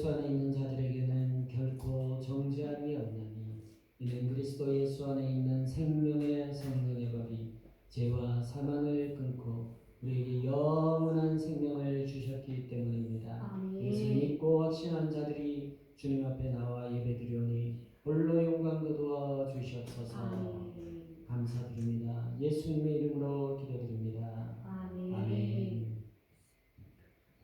예수 안에 있는 자들에게는 결코 정죄함이 없나니 이는 그리스도 예수 안에 있는 생명의 성령의 법이 죄와 사망을 끊고 우리에게 영원한 생명을 주셨기 때문입니다. 아멘. 이것을 믿고 확신한 자들이 주님 앞에 나와 예배드리오니 홀로 영광 거두어 주시옵소서. 아멘. 감사드립니다. 예수님의 이름으로 기도드립니다. 아멘. 아멘.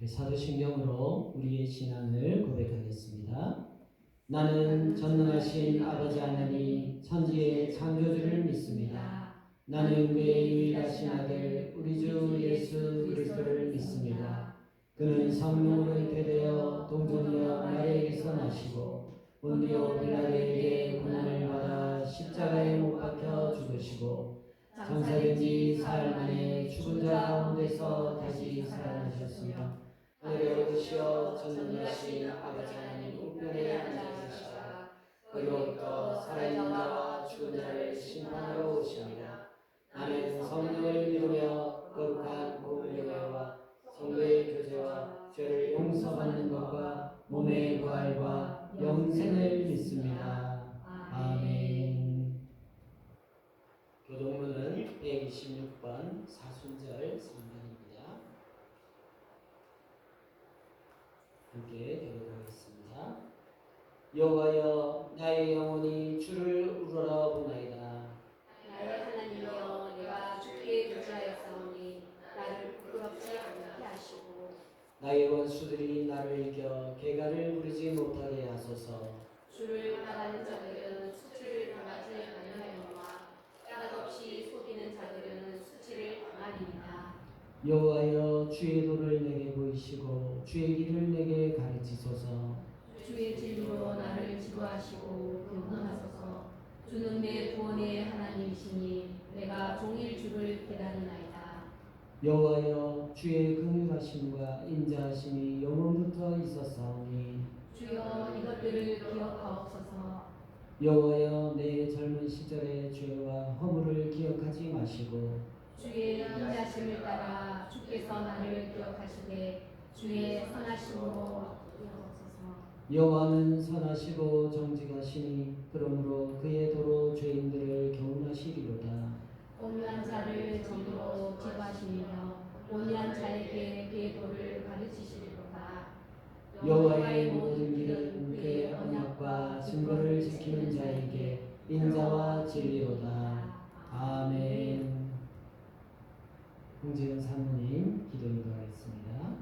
사도신경으로 우리의 신앙을 고백하겠습니다. 나는 전능하신 아버지 하나님 천지의 창조주를 믿습니다. 나는 그의 유일하신 아들 우리 주 예수 그리스도를 믿습니다. 그는 성령으로 잉태되어 동정녀 마리아에게서 나시고 본디오 빌라도에게 고난을 받아 십자가에 못 박혀 죽으시고 장사된 지 사흘 만에 죽은 자 가운데서 다시 살아나셨으며 하늘에 오르시어 전능하신 아버지 하나님 우편에 앉아 계시다. 거기로부터 살아있는 자와 죽은 자를 심판하러 오시리라. 나는 성령을 믿으며 거룩한 공의회와 성도의 교제와 죄를 용서받는 것과 몸의 부활과 영생을 믿습니다. 아멘. 교동문은 126번 사순절 3번입니다. 함께 교독하겠습니다. 여호와여 나의 영혼이 주를 우러러 보나이다. 나의 하나님이여 내가 주께 교제하였사오니 나를 부끄럽지 않게 하시고 나의 원수들이 나를 이겨 개가를 부리지 못하게 하소서. 주를 바라는 자들은 수치를 당하지 아니하였노라. 까닭없이 속이는 자들은 수치를 당하리이다. 여호와여 주의 도를 내게 보이시고 주의 길을 내게 가르치소서. 주의 진리로 나를 지도하시고 교훈하소서. 주는 내 구원의 하나님이시니 내가 종일 주를 기다리나이다. 여호와여 주의 긍휼하심과 인자하심이 영원부터 있었사오니 주여 이것들을 기억하옵소서. 여호와여 내 젊은 시절의 죄와 허물을 기억하지 마시고 주의 인자심을 따라 주께서 나를 기억하시되 주의 선하심으로 이어옵소서. 여호와는 선하시고 정직하시니 그러므로 그의 도로 죄인들을 교훈하시리로다. 온유한 자를 정도로 지도하시며 온유한 자에게 그의 도를 가르치시리로다. 여호와의 모든 길은 그의 언약과 증거를 지키는 자에게 인자와 진리로다. 아멘. 홍재현 사모님 기도 인도하겠습니다.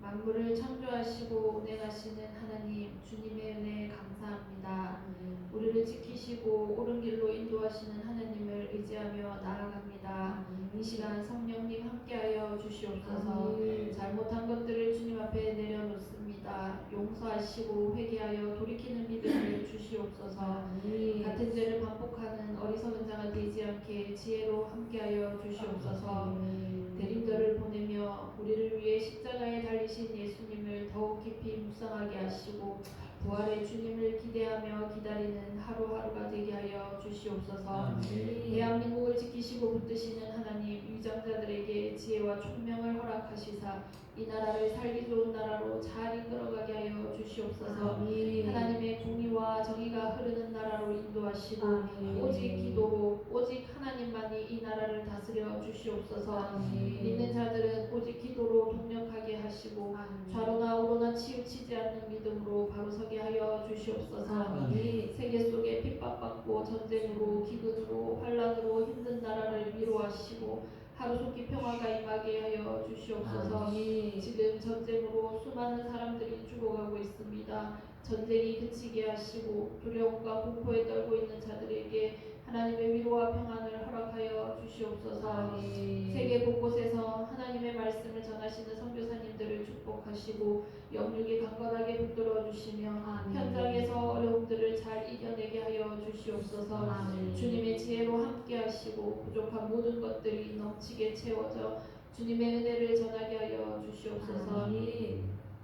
만물을 창조하시고 운행하시는 하나님 주님의 은혜에 감사합니다. 우리를 지키시고 옳은 길로 인도하시는 하나님을 의지하며 나아갑니다. 이 시간 성령님 함께하여 주시옵소서. 잘못한 것들을 주님 앞에 내려놓습니다. 용서하시고 회개하여 돌이키는 믿음을 주시옵소서. 같은 죄를 반복하는 어리석은 자가 되지 않게 지혜로 함께하여 주시옵소서. 대림절을 보내며 우리를 위해 십자가에 달리신 예수님을 더욱 깊이 묵상하게 하시고 부활의 주님을 기대하며 기다리는 하루하루가 되게 하여 주시옵소서. 대한민국을 지키시고 붙드시는 하나님 위장자들에게 지혜와 총명을 허락하시사 이 나라를 살기 좋은 나라로 잘 이끌어가게 하여 주시옵소서. 하나님의 공의와 정의가 흐르는 나라로 인도하시고 오직 기도로 오직 하나님만이 이 나라를 다스려 주시옵소서. 믿는 자들은 오직 기도로 동력하게 하시고 좌로나 우로나 치우치지 않는 믿음으로 바로 서게 하여 주시옵소서. 세계 속에 핍박받고 전쟁으로 기근으로 환란으로 힘든 나라를 위로하시고 하루속히 평화가 임하게 하여 주시옵소서. 지금 전쟁으로 수많은 사람들이 죽어가고 있습니다. 전쟁이 그치게 하시고 두려움과 공포에 떨고 있는 자들에게 하나님의 위로와 평안을 허락하여 주시옵소서. 세계 곳곳에서 하나님의 말씀을 전하시는 선교사님들을 축복하시고 영육이 강건하게 붙들어 주시며 현장에서 어려움들을 잘 이겨내게 하여 주시옵소서. 주님의 지혜로 함께 하시고 부족한 모든 것들이 넘치게 채워져 주님의 은혜를 전하게 하여 주시옵소서.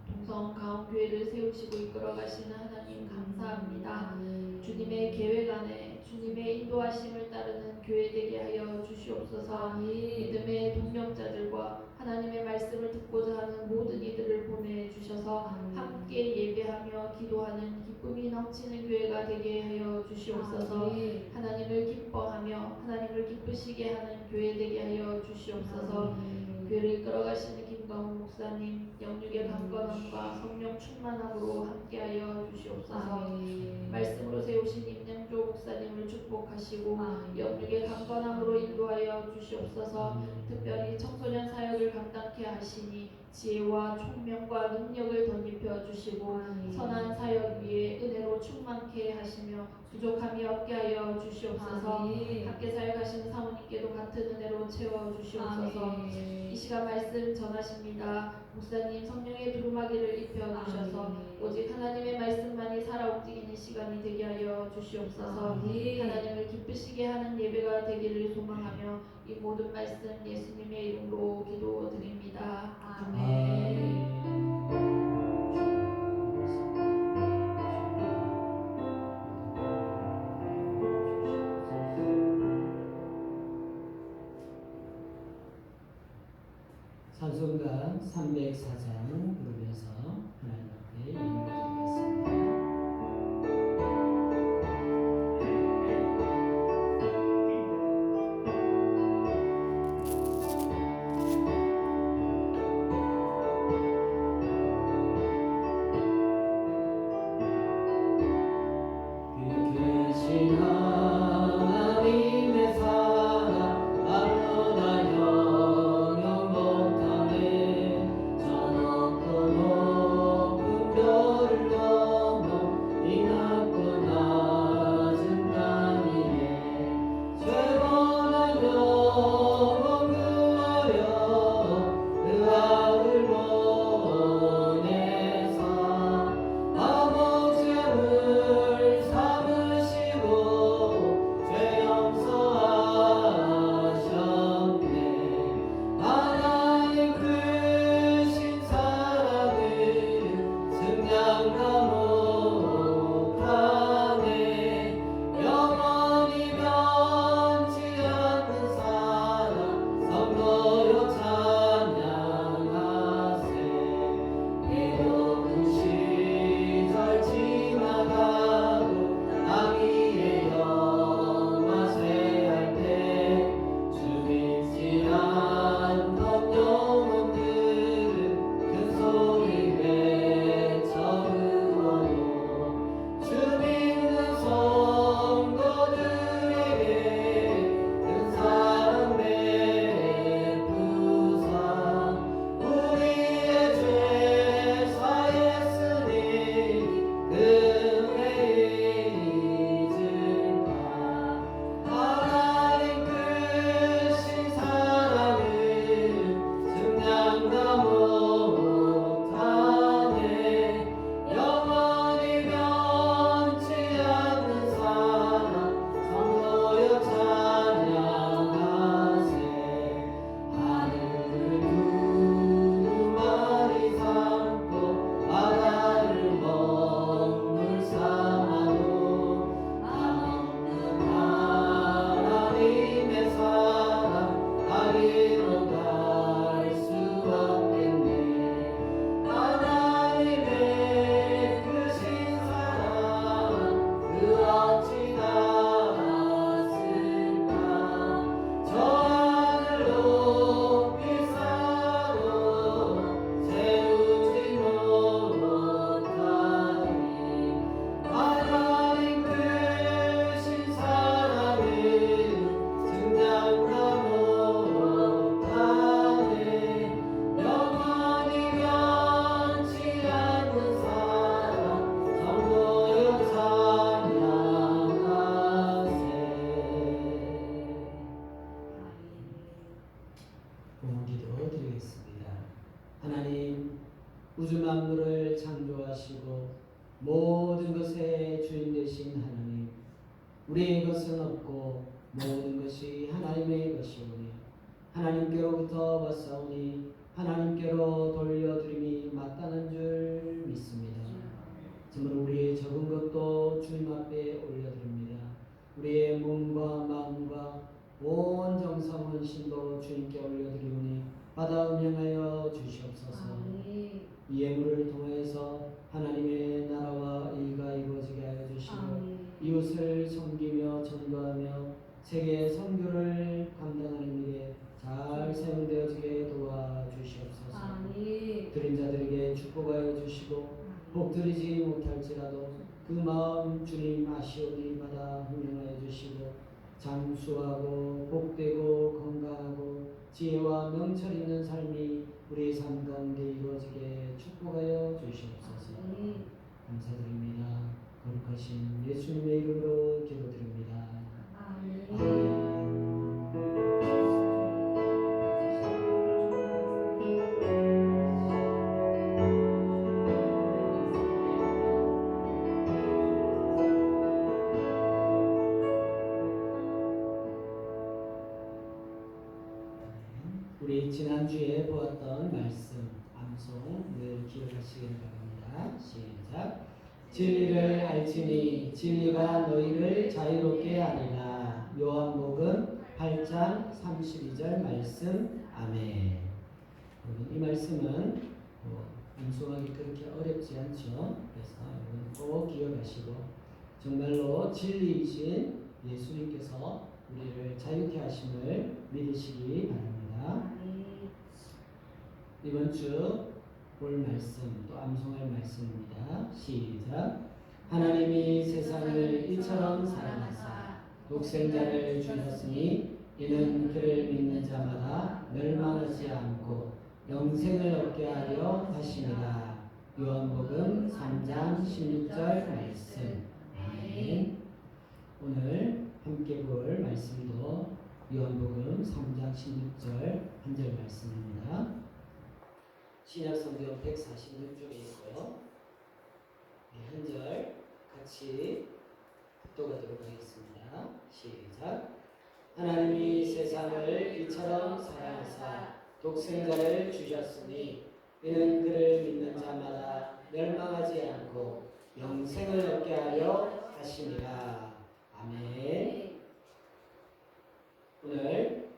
동성 가온교회를 세우시고 이끌어가시는 하나님 감사합니다. 주님의 계획 안에 주님의 인도하심을 따르는 교회 되게 하여 주시옵소서. 아멘. 믿음의 동력자들과 하나님의 말씀을 듣고자 하는 모든 이들을 보내주셔서 함께 예배하며 기도하는 기쁨이 넘치는 교회가 되게 하여 주시옵소서. 아멘. 하나님을 기뻐하며 하나님을 기쁘시게 하는 교회 되게 하여 주시옵소서. 아멘. 교회를 이끌어가시는 김광훈 목사님 영육의 강건함과 성령 충만함으로 함께하여 주시옵소서. 아멘. 말씀으로 세우신 임양조 목사님을 축복하시고 아멘. 영육의 강건함으로 인도하여 주시옵소서. 아멘. 특별히 청소년 사역을 감당케 하시니 지혜와 총명과 능력을 덧입혀 주시고 아멘. 선한 사역 위에 은혜로 충만케 하시며 부족함이 없게 하여 주시옵소서. 아멘. 함께 사역하시는 사모님께도 같은 은혜로 채워 주시옵소서. 아멘. 이 시간 말씀 전하십니다. 목사님 성령의 두루마기를 입혀 주셔서 아멘. 오직 하나님의 말씀만이 살아 움직이는 시간이 되게 하여 주시옵소서. 아멘. 하나님을 기쁘시게 하는 예배가 되기를 소망하며 이 모든 말씀 예수님의 이름으로 기도드립니다. 아멘. 찬송가 304장 부르면서 하나님 앞에 인도드리겠습니다. 그 하나님의 사랑 말로 다 영영 못하네. 저 높고 높은 별을 넘어 이 낮고 낮은 땅이네. 죄고난 영혼 구하려 그 아들 보내사 아버지를 삼으시고 죄 용서하셨네. 하나님 크신 사랑을 증량다 못하네. 영원히 변치 않는 사랑 성도여 찬양하세. 외로운 시절 지나가고 땅 위에 영화세 할 때 주 믿지 않던 영혼들은 큰 소리 외쳐 울어도 주 믿는 성도들에게 큰 사랑 베푸사 우리의 죄 사했으니 금에 잊을까. 하나님 크신 사랑을 증량다 못하네. 영원히 변치 않는 사랑 성도여 찬양하세. 하늘을 두루마리 삼고 바다를 먹물 삼아도 한없는 하나님의 사랑 다리로 갈 수 없겠네. 하나님의 크신 사랑 그 어찌 닿았을까. 저 하늘 높이 쌓아도 채우지 못하니. 하나님 크신 사랑을 증량다 못하네. 영원히 변치 않는 사랑 성도여 찬양하세. 기도 드리겠습니다. 하나님, 우주 만물을 창조하시고 모든 것의 주인 되신 하나님, 우리의 것은 없고 모든 것이 하나님의 것이오니 하나님께로부터 왔사오니 하나님께로 돌려드림이 마땅한 줄 믿습니다. 정말 우리의 적은 것도 주님 앞에 올려드립니다. 우리의 몸과 마음과 온 정성을 신도 주님께 올려드리오니 받아 음행하여 주시옵소서. 아멘. 이 예물을 통해서 하나님의 나라와 의가 이루어지게 하여 주시고 아멘. 이웃을 섬기며 전도하며 세계 선교를 감당하는 일에 잘 사용되어지게 도와주시옵소서. 아멘. 드린 자들에게 축복하여 주시고 복 드리지 못할지라도 그 마음 주님 아시오니 받아 흥명하여 주시고 장수하고 복되고 건강하고 지혜와 명철 있는 삶이 우리의 삶 가운데 이루어지게 축복하여 주시옵소서. 아멘. 감사드립니다. 거룩하신 예수님의 이름으로 기도드립니다. 아멘. 아멘. 우리 지난주에 보았던 말씀 암송을 기억하시길 바랍니다. 시작. 진리를 알지니 진리가 너희를 자유롭게 하리라. 요한복음 8장 32절 말씀. 아멘. 여러분, 이 말씀은 암송하기 그렇게 어렵지 않죠. 그래서 여러분 꼭 기억하시고 정말로 진리이신 예수님께서 우리를 자유케 하심을 믿으시기 바랍니다. 아멘. 이번 주 볼 말씀 또 암송할 말씀입니다. 시작. 하나님이 세상을 이처럼 사랑하사 독생자를 주셨으니 이는 그를 믿는 자마다 멸망하지 않고 영생을 얻게 하려 하심이라. 요한복음 3장 16절 말씀. 아멘. 오늘 함께 볼 말씀도 요한복음 3장 16절 한 절 말씀입니다. 신약성경 146쪽에 있고요. 한 절 같이 독하도록 하겠습니다. 시작. 하나님이 세상을 이처럼 사랑하사 독생자를 주셨으니 이는 그를 믿는 자마다 멸망하지 않고 영생을 얻게 하려 하심이라. 아멘. 오늘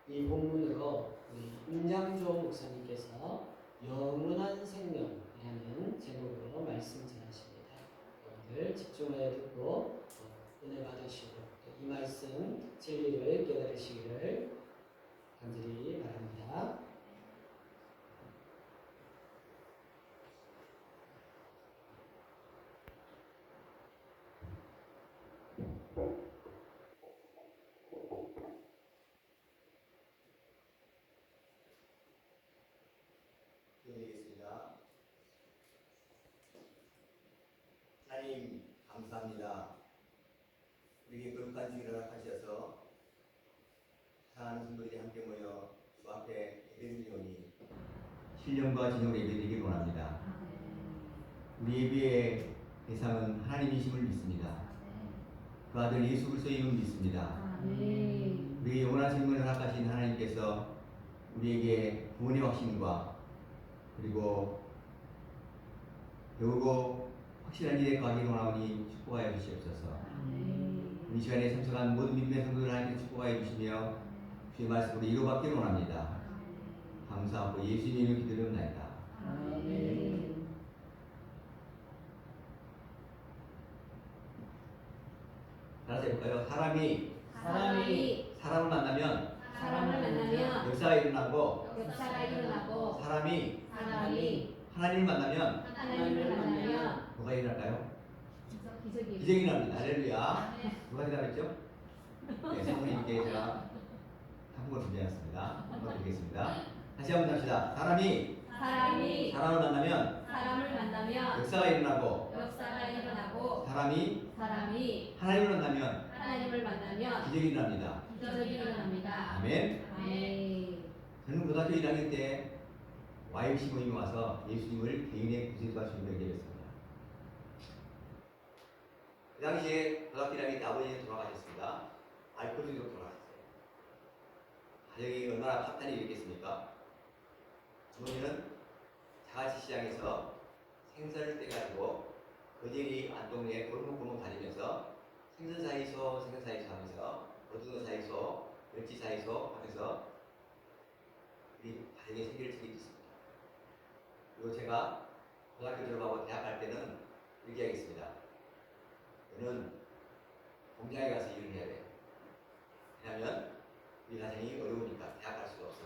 이 본문으로 우리 임장조 목사님께서 영원한 생명이라는 제목으로 말씀 전하십니다. 여러분들 집중하여 듣고 은혜 받으시고 이 말씀 진리를 깨달으시기를 간절히 바랍니다. 기도드리겠습니다. 하나님 감사합니다. 우리에게 거룩한 주일을 허락하셔서 사랑하는 성도들이 함께 모여 주 앞에 예배드리오니 신령과 진정으로 예배드리기 원합니다. 우리 예배의 대상은 하나님이심을 믿습니다. 그 아들 예수 그리스도의 이름을 믿습니다. 아멘. 우리의 영원한 생명을 허락하신 하나님께서 우리에게 구원의 확신과 그리고 배우고 확실한 일에 거하기 원하오니 축복하여 주시옵소서. 이 시간에 참석한 모든 믿음의 성도들 하나님께 축복하여 주시며 주의 말씀으로 이루받기를 원합니다. 감사하고 예수님 이름으로 기도드립니다. 아멘. 따라서 해볼까요? 사람이 사람을 만나면 사람을 만나면 역사가 일어나고 역사가 일어나고 사람이 사람이 하나님을 만나면 하나님을 만나면 뭐가 일어날까요? 기적이 기적이 일어납니다. 할렐루야. 누가 대답했죠? 네, 성모님께 제가 한국어 준비해왔습니다. 한번 드리겠습니다. 다시 한번 합시다. 사람이 사람을 만나면 역사가 일어나고 역사가 일어나고 사람이 사람이 하나님을 만나면 하나님을 만나면 기적이 일어납니다. 기적이 일어납니다. 아멘. 아멘. 저는 고등학교 1학년 때 YMC 모임에 와서 예수님을 개인의 구세주와 주님으로 예배했습니다. 그 당시에 고등학교 1학년 때 아버지는 돌아가셨습니다. 알코올 중독 돌아가셨어요. 가정이 얼마나 파탄이 일으켰습니까? 어머니는 자갈치 시장에서 생선을 떼가지고 거제리 안동에 골목골목 다니면서 생선 사이소 하면서 어두운 사이소 멸치 사이소 하면서 우리 가정의 세계를 책임지고 있습니다. 그리고 제가 고등학교 졸업하고 대학 갈 때는 이렇게 하겠습니다. 저는 공장에 가서 일을 해야 돼요. 왜냐하면 우리 가정이 어려우니까 대학 갈 수가 없어.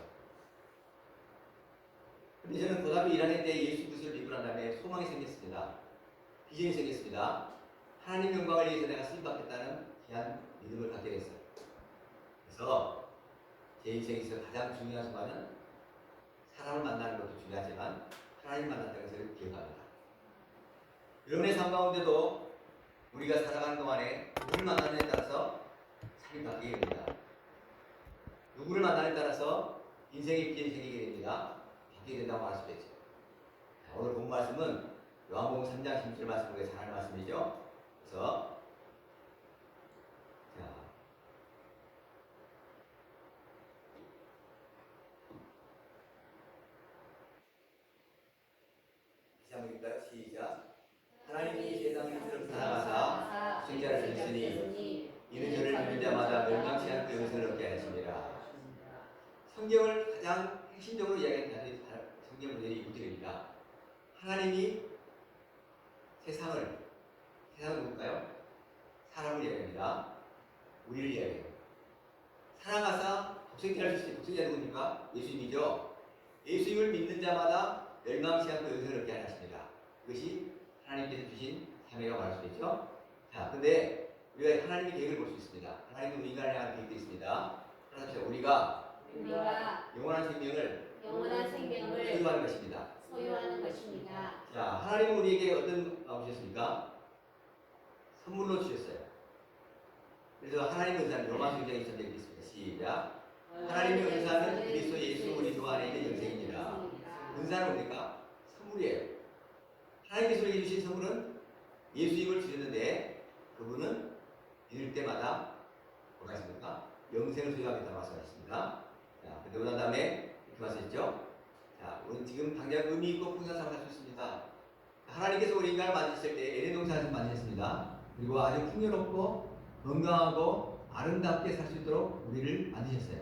근데 저는 고등학교 1학년 때 예수 그리스도를 믿고 난 다음에 소망이 생겼습니다. 비전이 생겼습니다. 하나님 영광을 위해서 내가 쓰임받겠다는 귀한 믿음을 갖게 됐어요. 그래서 제 인생에서 가장 중요한 순간은 사람을 만나는 것도 중요하지만 하나님 만났다는 것을 기억합니다. 여러분의 삶 가운데도 우리가 살아가는 동안에 누구를 만나느냐에 따라서 삶이 바뀌게 됩니다. 누구를 만나느냐에 따라서 인생의 비전이 생기게 됩니다. 바뀌게 된다고 할 수도 있죠. 오늘 본 말씀은 요한복음 3장 16절 말씀을 잘 아는 말씀이죠. 그래서 시작. 하나님이 세상을 이처럼 사랑하사 생자를 주시니 이는 저를 믿는 자마다 멸망치 않고 영생을 얻게 하십니다. 성경을 가장 핵심적으로 이야기하는 성경 문제는 이 구절입니다. 하나님이 세상을 누굴까요? 사람을 이야기합니다. 우리를 이야기해요. 사랑하사 독생자를 주시니 독생자 누굽니까? 예수님이죠. 예수님을 믿는 자마다 멸망치 않고 영생을 얻게 하십니다. 그것이 하나님께서 주신 삶이라고 할 수 있죠. 자, 근데 우리가 하나님의 계획을 볼 수 있습니다. 하나님은 인간을 향한 계획도 있습니다. 그래서 우리가 영원한 생명을 소유하는 것입니다. 소유하는 것입니다. 자, 하나님은 우리에게 어떤 마음을 주셨습니까? 선물로 주셨어요. 그래서 하나님의 은사는 로마서 6장 23절에 있습니다. 시작. 하나님의 은사는 그리스도 예수 우리 안에 있는 영생입니다. 은사는 뭡니까? 선물이에요. 하나님께서 우리에게 주신 선물은 예수님을 주셨는데 그분은 믿을 때마다 뭐가 있습니까? 영생을 소유하겠다고 말씀하셨습니다. 자, 그러고 난 다음에 이렇게 말씀했죠. 자, 우리는 지금 당장 의미 있고 풍성한 삶을 살 수 있습니다. 하나님께서 우리 인간을 만드셨을 때 에덴 동산에서 만드셨습니다. 그리고 아주 풍요롭고 건강하고 아름답게 살 수 있도록 우리를 만드셨어요.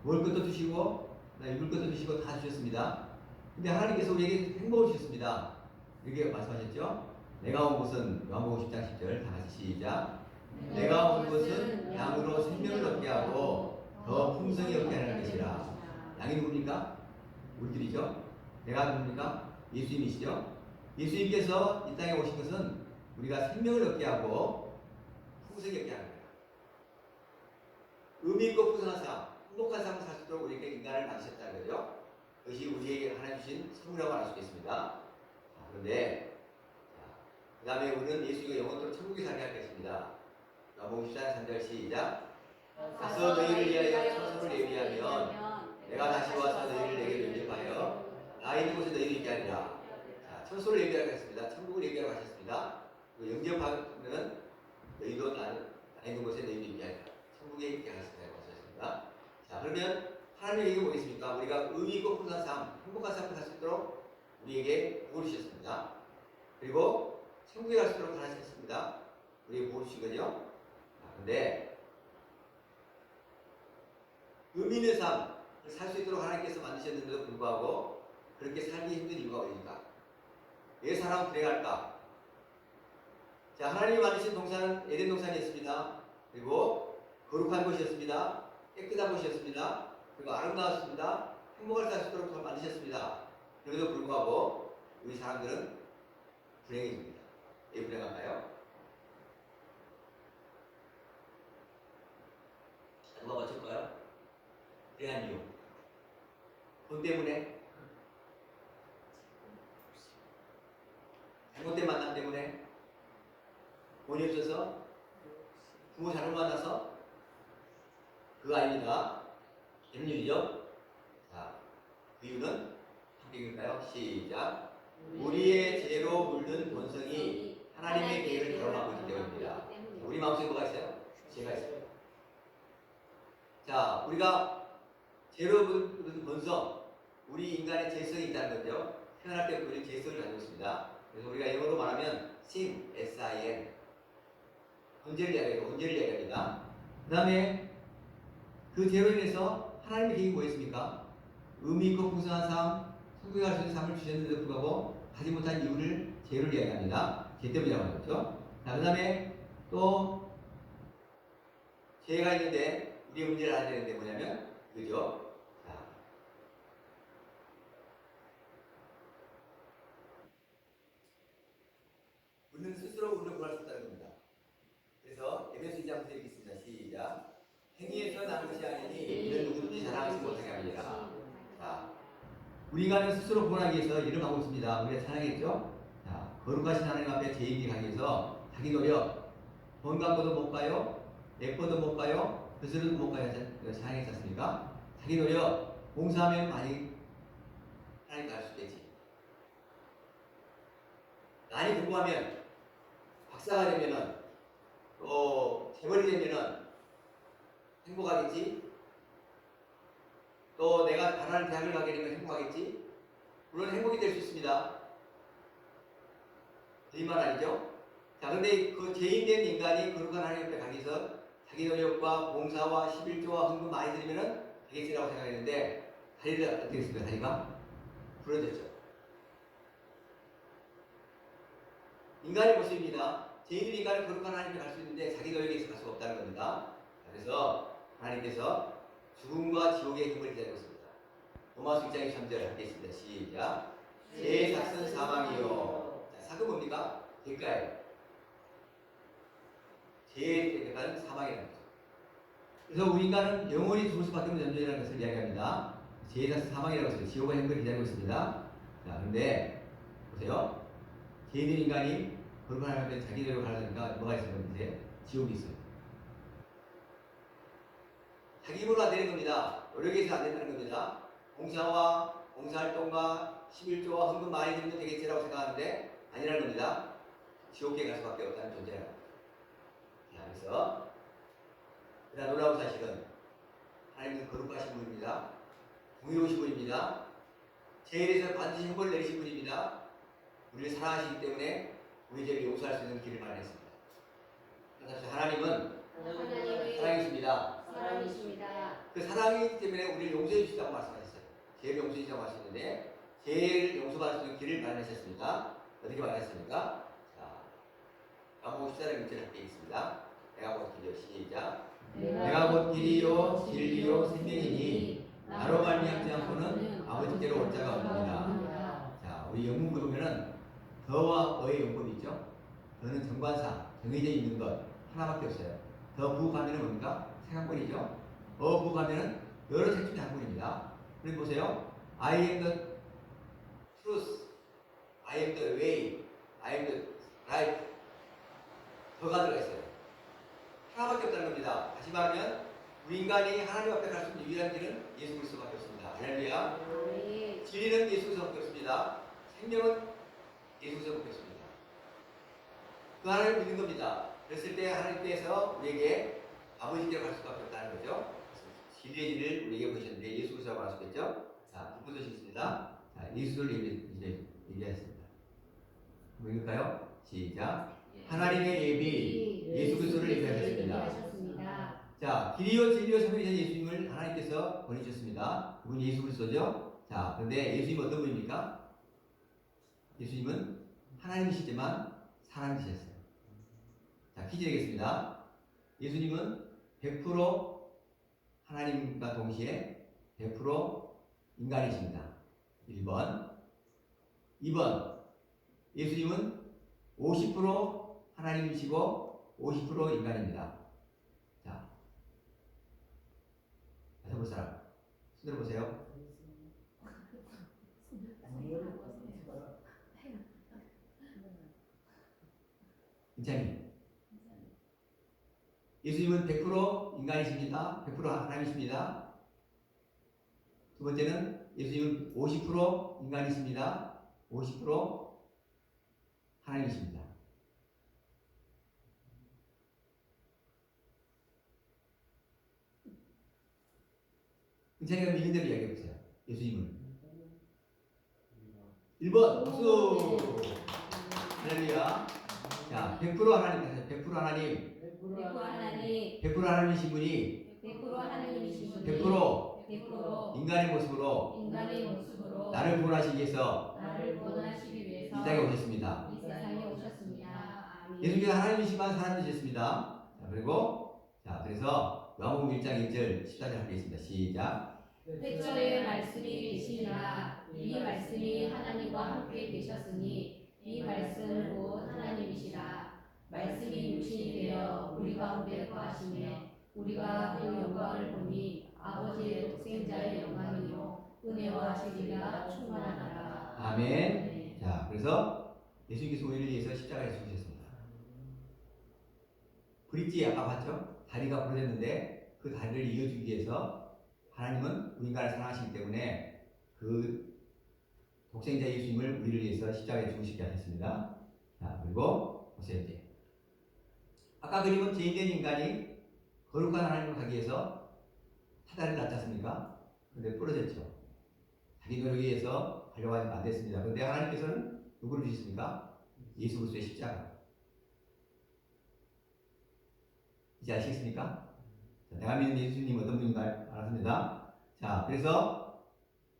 먹을 것도 주시고 입을 것도 주시고 다 주셨습니다. 근데 하나님께서 우리에게 행복을 주셨습니다. 이렇게 말씀하셨죠? 내가 온 곳은 요한복음 10장 10절 다 같이 시작. 내가 온 것은 양으로 생명을 얻게 하고 더 풍성히 얻게 하는 것이라. 양이 누굽니까? 우리들이죠. 내가 누굽니까? 예수님이시죠. 예수님께서 이 땅에 오신 것은 우리가 생명을 얻게 하고 풍성히 얻게 하는 거예요. 의미 있고 풍성한 삶, 행복한 삶을 살 수 있도록 우리에게 인간을 만드셨다는 거죠. 그것이 우리에게 하나님 주신 선물이라고 할 수 있습니다. 그런데 그 다음에 우리는 예수가 영원토록 천국에 살게 할 것입니다. 요한복음 10장 3절 시작. 가서 너희를 위하여 처소를 예비하면 내가 다시 와서 너희를 내게 면접하여 나 있는 곳에 너희를 있게 하리라. 자, 처소를 예비하게 했습니다. 천국을 예비하고 하셨습니다. 영접하면 너희도 나 있는 곳에 너희를 있게 하리라. 천국에 있게 하셨다고 하셨습니다. 자, 그러면 하나님의 얘기가 뭐겠습니까? 우리가 의미 있고 풍성한 삶, 행복한 삶을 살 수 있도록 우리에게 복을 주셨습니다. 그리고 천국에 갈 수 있도록 하셨습니다. 우리에게 복을 주신 거죠. 그런데 의미 있는 삶을 살 수 있도록 하나님께서 만드셨는데도 불구하고 그렇게 살기 힘든 이유가 어디입니까? 왜 사람은 불행할까? 자, 하나님이 만드신 동산은 에덴 동산이었습니다. 그리고 거룩한 곳이었습니다. 깨끗한 곳이었습니다. 그리고 아름다웠습니다. 행복을 살 수 있도록 만드셨습니다. 그래도 불구하고 우리 사람들은 불행해집니다. 왜 불행할까요? 누가 맞출까요? 불행한 이유. 돈 때문에, 잘못된 만남 때문에, 돈이 없어서, 부모 잘못 만나서, 그거 아닙니다. 이런 이유죠. 자, 그 이유는 한국일까요? 시작. 우리의 죄로 물든 본성이 하나님의 계획을 가로막고 있기 때문입니다. 우리 마음속에 뭐가 있어요? 죄가 있어요. 자, 우리가 죄로 물든 본성, 우리 인간의 죄성이 있다는 거죠. 태어날 때부터 우리 죄성을 가지고 있습니다. 그래서 우리가 영어로 말하면 sin, S-I-N. 존재를 이야기해요. 존재를 이야기합니다. 그 다음에 그 죄로 인해서 하나님의 계획이 뭐였습니까? 의미 있고 풍성한 삶, 성공할 수 있는 삶을 주셨는데도 불구하고 하지 못한 이유를 죄를 이야기합니다. 죄 때문이라고 하는 거죠. 자, 그 다음에 또 죄가 있는데 우리의 문제를 알아야 되는데 뭐냐면 그죠? 자, 우리는 스스로 우리를 구할 수 없다는 겁니다. 그래서 에베소 2장 9절 읽겠습니다. 시작. 행위에서 난 것이 아니니 이는 누구든지 자랑하지 못하게 하리라. 자, 우리가 스스로 구원하기 위해서 일을 하고 있습니다. 우리가 찬양했죠? 자, 거룩하신 하나님 앞에 죄인이 가기 위해서 자기 노력, 돈 갖고도 못 가요, 예뻐도 못 가요, 스스로도 못 가요. 찬양했지 않습니까? 자기 노력, 봉사하면 많이 하나님 갈 수 있겠지. 많이 공부하면 박사가 되면은 또 재벌이 되면은 행복하겠지. 또 내가 바라는 대학을 가게 되면 행복하겠지. 물론 행복이 될 수 있습니다. 거짓말 아니죠? 자, 근데 그 죄인된 인간이 거룩한 하나님 앞에 가기 위해서 자기 노력과 봉사와 11조와 헌금 많이 드리면은 되겠지라고 생각했는데 다리가 어떻게 됐습니까? 다리가 부러졌죠. 인간의 모습입니다. 죄인된 인간은 거룩한 하나님께 갈 수 있는데 자기 노력에서 갈 수가 없다는 겁니다. 그래서 하나님께서 죽음과 지옥의 힘을 기다리고 있습니다. 로마서 1장 23절 하겠습니다. 시작. 죄의 삭은 사망이요. 자, 삭은 뭡니까? 대가예요. 죄의 대가는 사망이라는 거죠. 그래서 우리 인간은 영원히 죽을 수밖에 없는 존재라는 것을 이야기합니다. 죄의 삭은 사망이라고 해서 지옥의 힘을 기다리고 있습니다. 자, 근데 보세요. 죄인된 인간이 거룩한 하나님 앞에 자기 노력을 하려니까 뭐가 있어요? 이제 지옥이 있어요. 자기 힘으로 안 되는 겁니다. 노력해서 안 된다는 겁니다. 봉사와 봉사활동과 11조와 헌금 많이 드리면 되겠지라고 생각하는데 아니라는 겁니다. 지옥에 갈 수밖에 없다는 존재라는 겁니다. 자, 그래서 그러나 놀라운 사실은 하나님은 거룩하신 분입니다. 공의로우신 분입니다. 죄에 대해서 반드시 형벌을 내리신 분입니다. 우리를 사랑하시기 때문에 우리 죄를 용서할 수 있는 길을 마련했습니다. 하나님은 사랑이십니다. 사랑이십니다. 그 사랑이기 때문에 우리를 용서해 주시다고 말씀하셨어요. 죄를 용서해 주시다고 하셨는데 죄를 용서받을 수 있는 길을 마련하셨습니다. 어떻게 마련했습니까? 자, 마가복음 14장 6절 함께 있습니다. 내가 곧 길이요. 시작. 내가 곧 길이요 진리요 생명이니 나로 말미암지 않고는 아버지께로 올 자가 없느니라. 자, 우리 영문구 보면은 더와 어의 용법이 있죠. 더는 정관사, 정해져 있는 것 하나밖에 없어요. 더 부가면은 뭡니까? 생각권이죠. 어 부가면은 여러 책 중에 한 권입니다. 그리고 보세요. I am the truth, I am the way, I am the life. 더가 들어가 있어요. 하나밖에 없다는 겁니다. 다시 말하면 우리 인간이 하나님 앞에 갈 수 있는 유일한 길은 예수 그리스도밖에 없습니다. 할렐루야. 진리는 예수 그리스도밖에 없습니다. 생명은 예수 그리스도밖에 없습니다. 그 하나님을 믿는 겁니다. 그랬을 때 하나님께서 우리에게 아버지께로 갈 수밖에 없다는 거죠. 진리의 길을 우리에게 보이셨는데 예수 그리스도라고 할 수 있겠죠. 자, 기쁜 소식이 있습니다. 자, 예수를 얘기하겠습니다. 한번 읽을까요? 시작. 하나님의 예비 예수 그리스도를 예비하셨습니다. 자, 길이요 진리요 생명이신 예수님을 하나님께서 보내주셨습니다. 그분이 예수 그리스도죠. 자, 그런데 예수님은 어떤 분입니까? 예수님은 하나님이시지만 사람이셨어요. 자, 퀴즈 내겠습니다. 예수님은 100% 하나님과 동시에 100% 인간이십니다. 1번. 2번. 예수님은 50% 하나님이시고 50% 인간입니다. 자, 다시 볼 사람. 손 들어보세요. 인찬이. 예수님은 100% 인간이십니다. 100% 하나님이십니다. 두 번째는 예수님은 50% 인간이십니다. 50% 하나님이십니다. 인찬이가 믿는 대로 이야기해 보세요. 예수님은 1번 박수. 할렐루야. 자, 100% 하나님, 100% 하나님, 100% 하나님, 100% 하나님이신 분이 100% 하나님이신 분이 100% 100% 인간의 모습으로 인간의 모습으로 나를 구원하시기 위해서 나를 구원하시기 위해서 이 땅에 오셨습니다. 이 세상에 오셨습니다. 아멘. 예수님께서 하나님이시지만 사람이 되셨습니다. 자, 그리고 그래서 요한복음 1장 1절 14절 하겠습니다. 시작. 태초에 말씀이 계시니라 이 말씀이 하나님과 함께 계셨으니 이 말씀 곧 하나님이시라. 말씀이 육신이 되어 우리 가운데 거하시며 우리가 그 영광을 보니 아버지의 독생자의 영광이요 은혜와 진리가 충만하더라. 아멘. 자, 그래서 예수님께서 우리를 위해서 십자가에 죽으셨습니다. 브릿지 아까 봤죠? 다리가 부러졌는데 그 다리를 이어주기 위해서 하나님은 우리 인간을 사랑하시기 때문에 그 독생자 예수님을 우리를 위해서 십자가에 죽으시게 하셨습니다. 자, 그리고 보세요 이제. 아까 그림은 죄인된 인간이 거룩한 하나님을 가기 위해서 사다리를 놨지 않습니까? 그런데 부러졌죠. 자기 노력에 의해서 가려고 하지만 안 됐습니다. 그런데 하나님께서는 누구를 주셨습니까? 예수 그리스도의 십자가. 이제 아시겠습니까? 자, 내가 믿는 예수님 어떤 분인가 알았습니다. 자, 그래서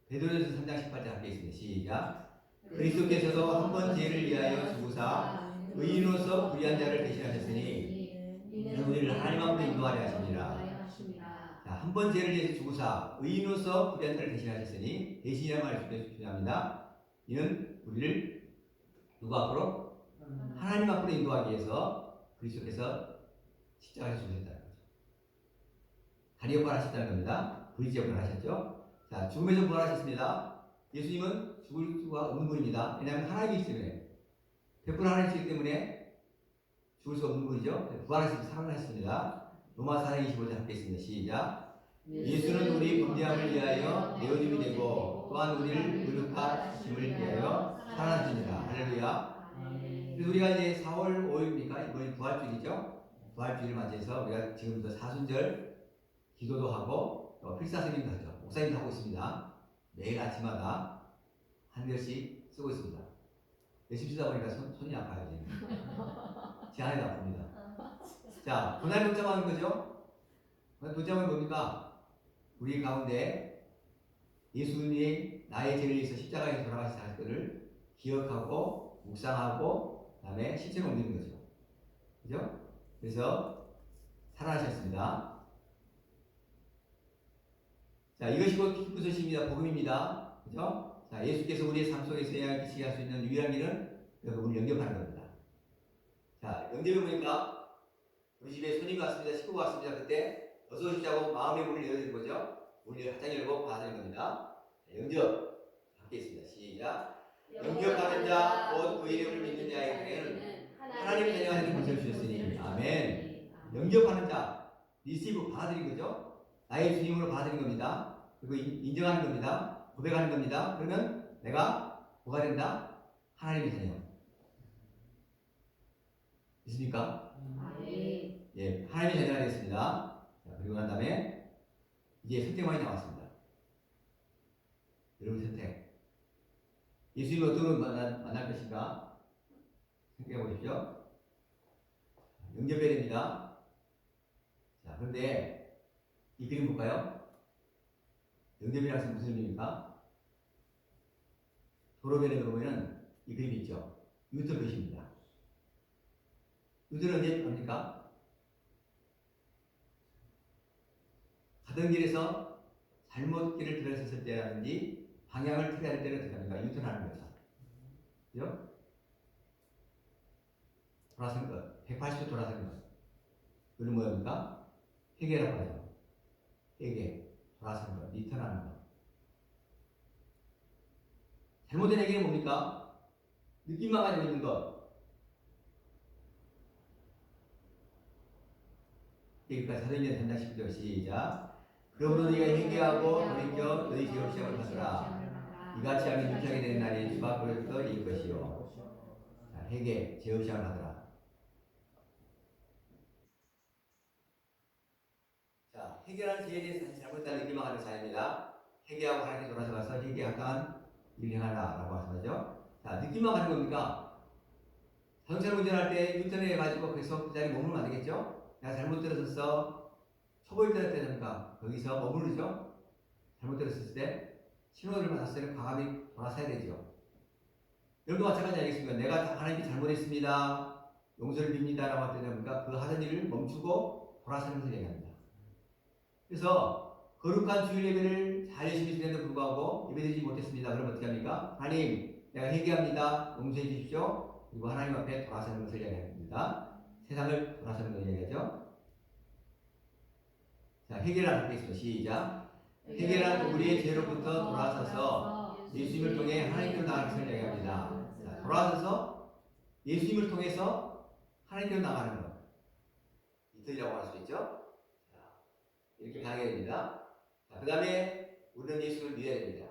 베드로전서 3장 18절 함께 있습니다. 시작. 그리스도께서도 한 번 죄를 위하여 죽으사 의인으로서 불의한 자를 대신하셨으니 이는 우리를 하나님 앞으로 인도하려 하십니다. 자, 한 번 죄를 위해서 죽으사 의인으로서 불의한 자를 대신하셨으니 대신이라는 말을 중요합니다. 이는 우리를 누구 앞으로? 하나님 앞으로 인도하기 위해서 그리스도께서 십자가에서 죽으셨다는 거죠. 다리 역할을 하셨다는 겁니다. 브리지 역할을 하셨죠. 자, 죽음에서 부활하셨습니다. 예수님은 죽을 수가 없는 분입니다. 왜냐하면 하나님이기 때문에 100% 하나님이시기 때문에 죽을 수 없는 분이죠. 부활하셔서 살아나셨습니다. 로마 4장 25절 함께 있습니다. 시작. 예수는 우리 범죄함을 위하여 내어짐이 되고 또한 우리를 의롭다심을 위하여 살아나시니라. 할렐루야. 그래서 우리가 이제 4월 5일입니까? 이번이 부활주일이죠. 부활주일을 맞이해서 우리가 지금부터 사순절 기도도 하고 또 필사스님도 하죠. 목사님도 하고 있습니다. 매일 아침마다 한 글씩 쓰고 있습니다. 열심히 쓰다 보니까 손이 아파요. 지금. 제 안에도 아픕니다. 자, 고난 독점하는 거죠. 독점은 뭡니까? 우리 가운데 예수님이 나의 죄를 위해서 십자가에 돌아가신 사실을 기억하고 묵상하고 그 다음에 실천에 옮기는 거죠. 그죠? 그래서 살아나셨습니다. 자, 이것이 곧 기쁜 소식입니다. 복음입니다. 그죠? 자, 예수께서 우리의 삶 속에서 영향을 끼치게 할 수 있는 유일한 길은 그분을 영접하는 겁니다. 자, 영접이 뭐니까? 우리 집에 손님이 왔습니다. 식구가 왔습니다. 그때 어서 오시자고 마음의 문을 열어주는 거죠. 문을 활짝 열고 받아들이는 겁니다. 자, 영접. 함께 있습니다. 시작. 영접하는 자, 곧 그 이름을 믿는 자에게는 하나님의 자녀가 되는 권세를 주셨으니. 아멘. 영접하는 자, 리시브 받아들인 거죠. 나의 주님으로 받아들인 겁니다. 그리고 인정하는 겁니다. 고백하는 겁니다. 그러면 내가 뭐가 된다? 하나님의 자녀. 있습니까? 예, 하나님의 자녀가 됐습니다. 자, 그리고 난 다음에 이제 선택만이 나왔습니다. 여러분 선택. 예수님을 어떤 분 만날 것인가? 생각해 보십시오. 영접해야 됩니다. 자, 그런데 이 그림 볼까요? 영접이라는 것은 무슨 의미입니까? 도로변에 보면은 이 그림이 있죠. 유턴 표시입니다. 유턴은 언제 합니까? 가던 길에서 잘못 길을 들어섰을 때라든지 방향을 틀어야 할 때는 어떻게 합니까? 유턴하는 거죠. 그죠? 돌아선 것, 180도 돌아선 것. 그건 뭐입니까? 회개라고 하죠. 회개, 돌아선 것, 리턴하는 것. 잘못된 회개는 뭡니까? 느낌만 가지고 있는 것. 그러니까 사도행전 3장 10절 시작. 그러므로 너희가 회개하고 돌이켜 너희 죄의 시험을 받으라. 이같이 하면 유쾌하게 되는 날이 주가 그로부터 이을 것이요. 자, 회개, 죄의 시험을 받으라. 자, 회개라는 죄에 대해서 사실 잘못된 느낌만 가는 자입니다. 회개하고 하나님께 돌아서 가서 회개하간 일을 행하라라고 말씀하죠. 자, 느낌만 가는 겁니까? 자동차를 운전할 때 유턴해 가지고 그래서 그 자리에 머무르면 안 되겠죠? 내가 잘못 들었었어. 초보일 때는 됩니까? 거기서 머무르죠? 잘못 들었을 때 신호를 받았을 때는 과감히 돌아서야 되죠. 여러분도 마찬가지 아니겠습니까? 내가 하나님께 잘못했습니다. 용서를 빕니다. 라고 할 때는 뭡니까? 그 하던 일을 멈추고 돌아서는 것을 얘기합니다. 그래서 거룩한 주일 예배를 잘 열심히 드렸는데 불구하고 예배드리지 못했습니다. 그럼 어떻게 합니까? 하나님, 내가 회개합니다. 용서해 주십시오. 그리고 하나님 앞에 돌아서는 것을 얘기합니다. 세상을 돌아서는 것을 얘기하죠. 자, 회개란 할게 있습니다. 시작. 회개란 우리의 죄로부터 돌아서서 예수님을 통해 하나님께로 나가는 것을 얘기합니다. 자, 돌아서서 예수님을 통해서 하나님께로 나가는 것. 이틀이라고 할 수 있죠. 이렇게 가게 됩니다. 자, 그 다음에 우리는 예수를 믿어야 됩니다.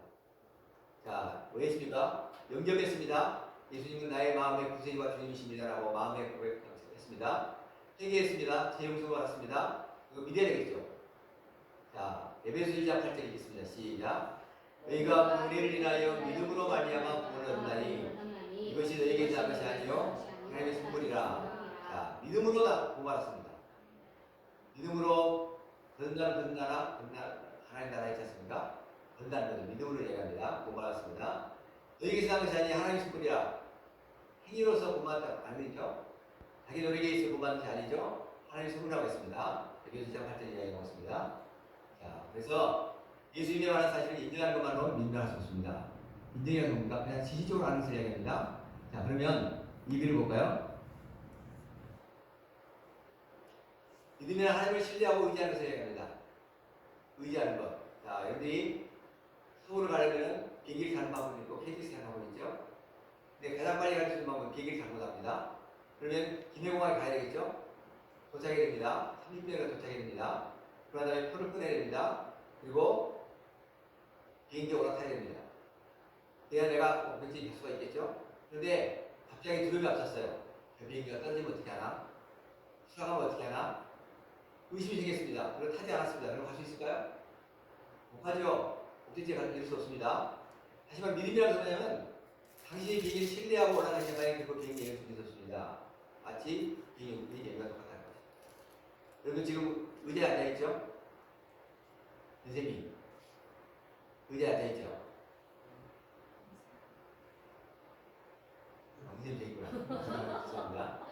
자, 왜 했습니까? 영접했습니다. 예수님은 나의 마음의 구세주와 주님이십니다라고 마음의 고백했습니다. 회개했습니다. 제 용서 받았습니다. 이거 믿어야 되겠죠. 자, 에베소 1장 8절 읽겠습니다. 시작. 너희가 은혜를 인하여 믿음으로 말미암아 구원을 얻나니 이것이 너희에게 난 것이 아니요 하나님의 선물이라. 자, 믿음으로 다 구원받았습니다. 믿음으로 건다는 하나님 나라 있지 않습니까? 건다는 것을 믿음으로 얘기합니다. 구원받았습니다. 너희에게서 난 것이 아니 하나님의 선물이라. 행위로서 구원받았다 아니죠? 자기 노력에 있어 구원받은 것이 아니죠? 하나님의 선물이라고 했습니다. 에베소 1장 8절 이야기하고 있습니다. 자, 그래서 예수님에 관한 사실을 인정하는 것만으로 믿음할 수 없습니다. 인정이라는 겁니까? 그냥 지식적으로 아는 것을 이야기합니다. 자, 그러면 이 글을 볼까요? 믿음이란 하나님을 신뢰하고 의지하는 것을 이야기합니다. 의지하는 것. 자, 여러분들이 서울을 가려면 비행기를 타는 방법이 있고 KTX 타는 방법이 있죠. 근데 가장 빨리 갈 수 있는 방법은 비행기를 타고 갑니다. 그러면 김해공항에 가야 되겠죠? 도착해야 됩니다. 30분에 도착해야 됩니다. 그런 다음에 표를 끊어야 됩니다. 그리고 비행기에 올라타야 됩니다. 그래야 내가 왠지 갈 수가 있겠죠? 그런데 갑자기 두려움이 앞섰어요. 비행기가 떨어지면 어떻게 하나? 수상하면 어떻게 하나? 의심이 생겼습니다. 그걸 타지 않았습니다. 그럼 갈 수 있을까요? 못 가죠. 목적지에 이룰 수 없습니다. 하지만 믿음이라는 뭐냐면 당신이 비행기를 신뢰하고 올라가는 생각에 그리고 비행기에 이룰 수 있었습니다. 마치 비행기가 똑같다는 거죠. 여러분 지금 의자에 앉아있죠? 선생님 의자에 앉아있죠? 선생님 되겠구나. 죄송합니다.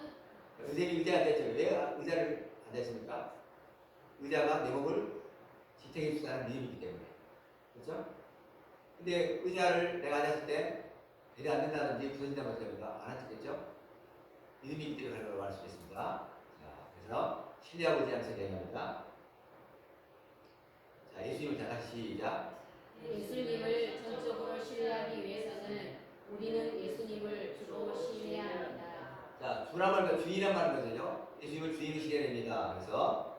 선생님 의자에 앉아있죠? 왜 의자를 앉아있습니까? 의자가 내 몸을 지탱해 주다는 믿음이 있기 때문에. 그렇죠? 근데 의자를 내가 앉았을 때 내려앉는다든지 부서진다고 했습니까? 안 앉겠죠? 믿음이 있기 때문에 가는 걸 말할 수 있습니다. 자, 그래서 신뢰하고 의지하면서 얘기합니다. 자, 예수님을 다 같이 시작. 예수님을 전적으로 신뢰하기 위해서는 우리는 예수님을 주로 신뢰해야 합니다. 자, 주란 말과 주인이란 말은 거죠. 예수님을 주인으로 신뢰해야 됩니다. 그래서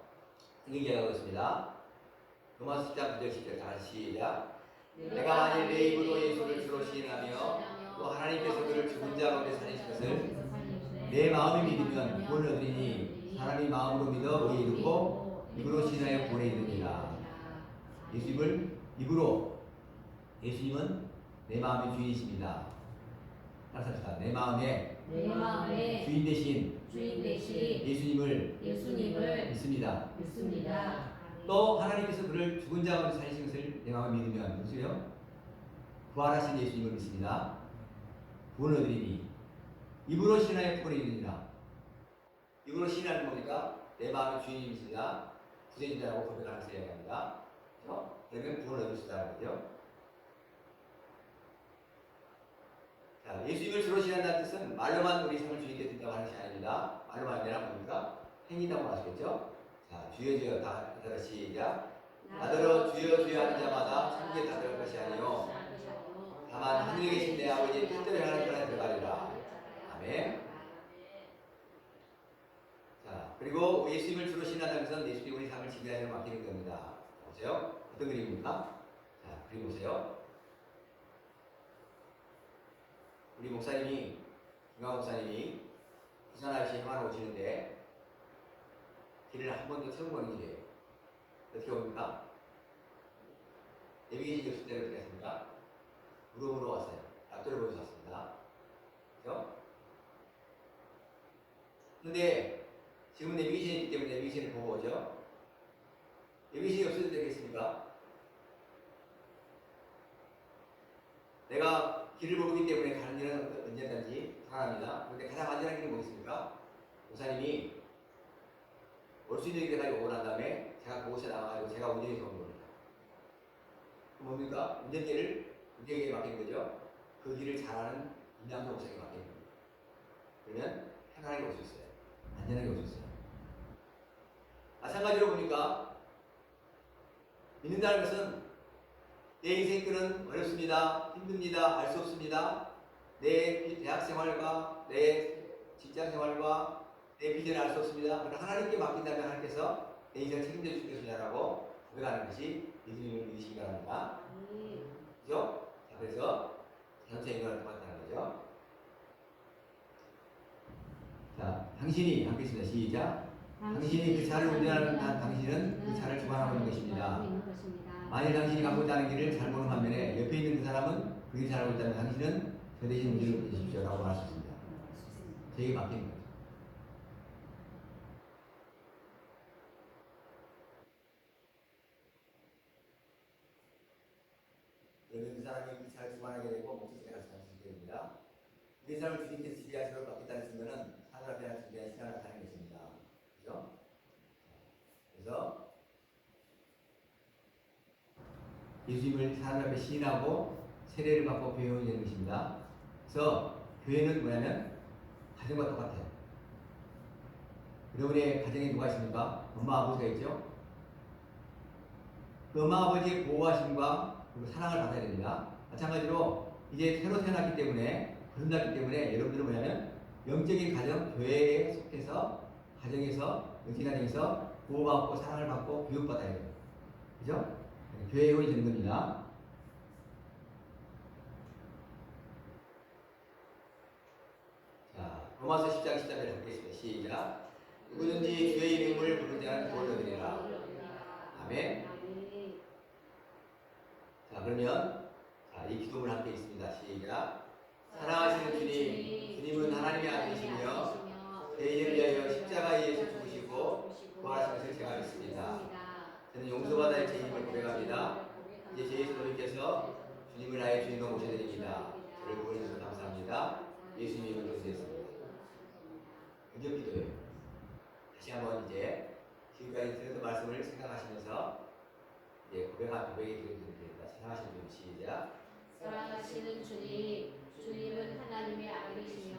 이렇게 얘기하고 있습니다. 로마서 10장 9절 10절 다 같이 시작. 내가 만일 내 입으로 예수를 주로 시인하며 또 하나님께서 그를 죽은 자 가운데 살리신 것을 내 마음이 믿으면 구원을 얻으리니 사람이 마음으로 믿어 의에 이르고 입으로 신하여 구원에 이르니라. 예수님을 입으로, 예수님은 내 마음의 주인이십니다. 따라합시다. 내 마음의 주인 대신 예수님을 믿습니다. 또 하나님께서 그를 죽은 자 가운데 살리신 것을 내 마음에 믿으면 무엇이요? 부활하신 예수님을 믿습니다. 구원을 얻으리니 입으로 신하여 구원을 이루니라. 입으로 신하는 뭡니까? 내 마음의 주인이십니다. 구세주자라고 고백하는 것을 이야기합니다. 그렇죠? 그러면 구원을 얻을 수 있다는 거죠. 자, 예수님을 주로 신한다는 뜻은 말로만 우리 삶을 주인께 든다고 하는 것이 아닙니다. 말로만 아니라 뭡니까? 행위라고 하시겠죠? 자, 주여 주여 다 같이 시작. 나더러 주여 주여 하는 자마다 천국에 다 들어갈 것이 아니요 다만 하늘에 계신 내 아버지의 뜻대로 하는 자가 들어가리라. 아멘. 자, 그리고 예수님을 주로 신한다는 것은 예수님이 우리 삶을 지배하여 맡기는 겁니다. 보세요. 어떤 그림입니까? 자, 그림 보세요. 우리 목사님이, 김광 목사님이 부산 아저씨 형하러 오시는데 길을 한 번도 처음 보는 길이에요. 어떻게 옵니까? 내비게이션 없을 때는 어떻게 했습니까? 무덤으로 왔어요. 앞뒤로 보여서 왔습니다. 그죠? 근데 지금 내비게이션이 있기 때문에 내비게이션을 보고 오죠. 내비게이션이 없어도 되겠습니까? 내가 길을 모르기 때문에 가는 길은 언제든지 가능합니다. 그런데 가장 안전한 길은 뭐겠습니까? 목사님이 올 수 있는 데까지 오고 난 다음에 제가 그곳에 나가가지고 제가 운전해서 오는 겁니다. 그럼 뭡니까? 운전대를 운전에게 맡기는 거죠. 그 길을 잘하는 임양도 목사에게 맡기는 겁니다. 그러면 편안하게 올 수 있어요. 안전하게 올 수 있어요. 마찬가지로 보니까 믿는다는 것은 내 인생 끈은 어렵습니다. 힘듭니다. 알 수 없습니다. 내 대학 생활과 내 직장 생활과 내 비전을 알 수 없습니다. 그러나 하나님께 맡긴다면 하나님께서 내 인생을 책임져 주실 것이냐라고 고백하는 것이 믿음을 믿으시기 바랍니다. 그죠? 자, 그래서 전체 인간을 똑같다는 거죠. 자, 당신이 함께했습니다. 시작. 당신이 그 차를 운전하는 당신은 그 차를 주관하고 있는 것입니다. 만일 당신이 가고 있다는 길을 잘 모르는 반면에 옆에 있는 그 사람은 그 길을 잘 알고 있다면 당신은 저 대신 운전을 해주십시오 라고 말할 수 있습니다. 저에게 맡기는 거죠. 그러면 그 사람이 그 차를 주관하게 되고 목적지에 갈 수 있게 됩니다. 그 사람을 주님께서 지배하시도록 맡겠다는 증거는 하늘 앞에 하는 준비한 신앙을 나타내는 것입니다. 그죠? 그래서 예수님을 하늘 앞에 시인하고 세례를 받고 교회원이 되는 것입니다. 그래서 교회는 뭐냐면 가정과 똑같아요. 여러분의 가정에 누가 있습니까? 엄마 아버지가 있죠? 그 엄마 아버지의 보호하심과 그리고 사랑을 받아야 됩니다. 마찬가지로 이제 새로 태어났기 때문에 거듭났기 때문에 여러분들은 뭐냐면 영적인 가정, 교회에 속해서 가정에서 영적인 가정에서 보호받고 사랑을 받고 교육받아야 돼요. 그죠? 교회에 오게 되는 겁니다. 자, 로마서 10장 10절을 읽겠습니다. 시작. 누구든지 주의 이름을 부르는 자는 구원을 얻으리라. 아멘. 자, 그러면 이 기도를 함께 있습니다. 시작. 사랑하시는 주님, 주님은 하나님의 아들이시며 죄인을 위하여 십자가에서 죽으시고 부활하신 것을 제가 믿습니다. 저는 용서받아야 할 죄인임을 고백합니다. 이제 제 예수님께서 주님을 나의 주인으로 모셔드립니다. 저를 구원해 주셔서 감사합니다. 예수님의 이름으로 기도했습니다. 은접 기도예요. 다시 한번 이제 지금까지 들었던 말씀을 생각하시면서 이제 고백이 기도드립니다. 사랑하시는 주님 시작. 사랑하시는 주님, 주님은 하나님의 아들이시며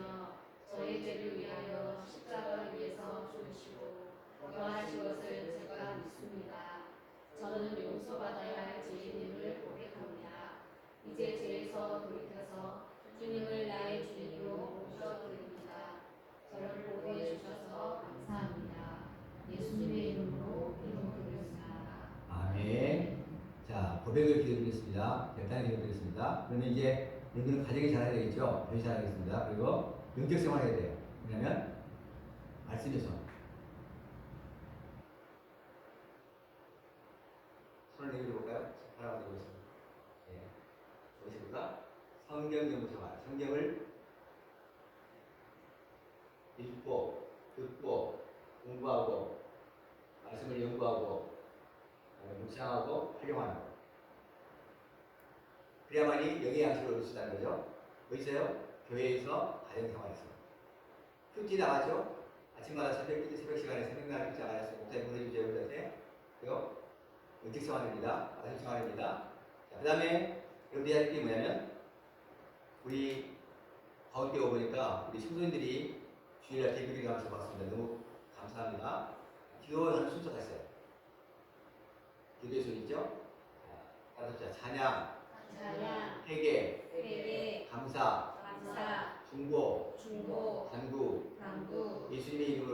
저의 죄를 위하여 십자가 위에서 죽으시고 부활하신 것을 제가 믿습니다. 저는 용서받아야 할 죄인임을 고백합니다. 이제 죄에서 돌이켜서 주님을 나의 주님으로 모셔드립니다. 저를 보호해 주셔서 감사합니다. 예수님의 이름으로 기도드렸습니다. 아멘. 자, 고백을 기도드리겠습니다. 간단히 기도드리겠습니다. 그러면 이제 여러분은 가정이 잘해야 되겠죠? 교회 잘하겠습니다. 그리고 영적 생활 해야 돼요. 왜냐면 말씀에서 손을 내밀어볼까요? 하나만 들어보겠습니다. 네. 보십니까? 성경 연구 생활. 성경을 읽고, 듣고, 공부하고, 말씀을 연구하고, 묵상하고, 활용하는 것. 그래야만이 영의 양식을 얻을 수 있다는 거죠. 어디서요? 교회에서, 가정생활에서. 큐티 나가죠? 아침마다 새벽 시간에 새벽날 큐티 나가서 목사님 보내주세요. 그런데, 그요? 영적 생활입니다. 가정 생활입니다. 그 다음에 여러분들이 할 게 뭐냐면, 우리 가운데 오보니까 우리 청소년들이 주일날 대표기도 하면서 봤습니다. 너무 감사합니다. 기도하는 순서가 있어요. 기도의 손 있죠? 따라서 찬양, 회개, 감사, 감사, 중보, 중보, 간구, 간구, 예수님의 이름으로